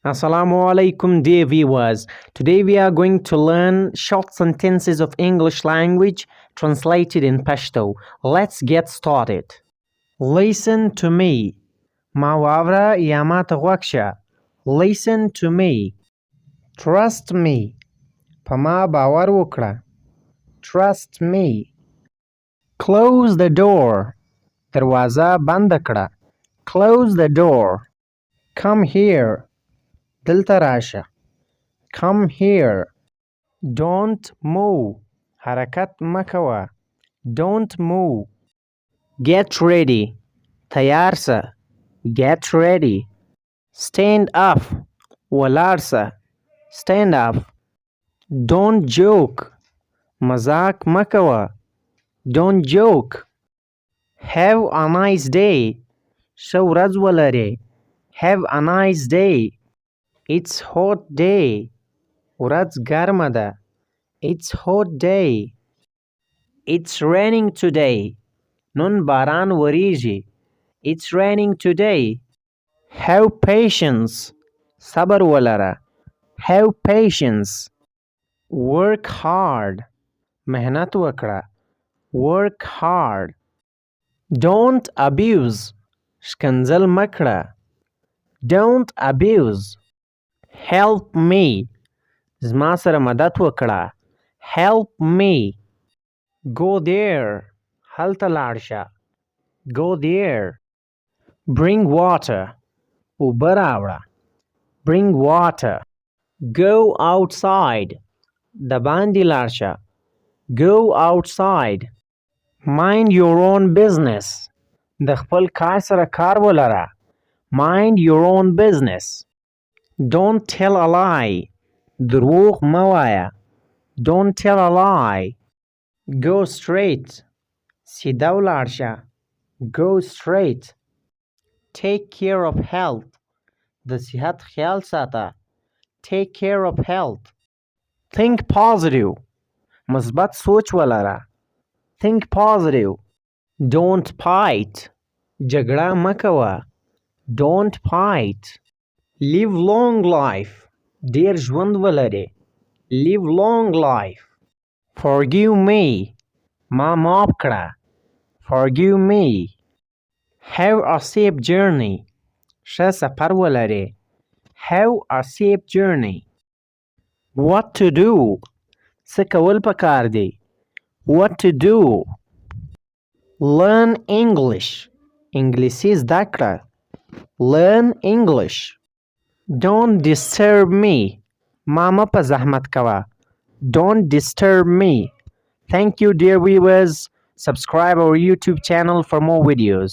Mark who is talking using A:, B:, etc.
A: Assalamu alaikum, dear viewers. Today we are going to learn short sentences of English language translated in Pashto. Let's get started. Listen to me. ما واوره یا ما ته غوږ شه. Listen to me. Trust me. په ما باور وکړه. Trust me. Close the door. دروازه بند کړه. Close the door. Come here. دلته راشه. Come here. Don't move. حرکت مه کوه. Don't move. Get ready. تیار شه. Get ready. Stand up. ولاړ شه. Stand up. Don't joke. مذاق مه کوه. Don't joke. Have a nice day. ښه ورځ ولرې. Have a nice day. It's hot day. ورځ ګرمه ده. It's hot day. It's raining today. نن باران وریږي. It's raining today. Have patience. صبر ولره. Have patience. Work hard. مهنت وکړه. Work hard. Don't abuse. شکنځل مه کړه. Don't abuse. Help me. زما سره مدد وکړه. Help me. Go there. هلته لاړ شه. Go there. Bring water. اوبه راوړه. Bring water. Go outside. د باندې لاړ شه. Go outside. Mind your own business. د خپل کار سره کار ولره. Mind your own business. Don't tell a lie. دروغ مه وایه. Don't tell a lie. Go straight. سیده ولاړ شه. Go straight. Take care of health. د صحت خیال ساته. Take care of health. Think positive. مثبت سوچ ولره. Think positive. Don't fight. جګړه مه کوه. Don't fight. Live long life. ډیر ژوند ولرې. Live long life. Forgive me. ما معاف کړه. Forgive me. Have a safe journey. ښه سفر ولرې. Have a safe journey. What to do. څه کول پکار دی. What to do. Learn English. انګلیسي زده کړه. Learn English. Don't disturb me. ما مه په زحمت کوه. Don't disturb me. Thank you, dear viewers. Subscribe our YouTube channel for more videos.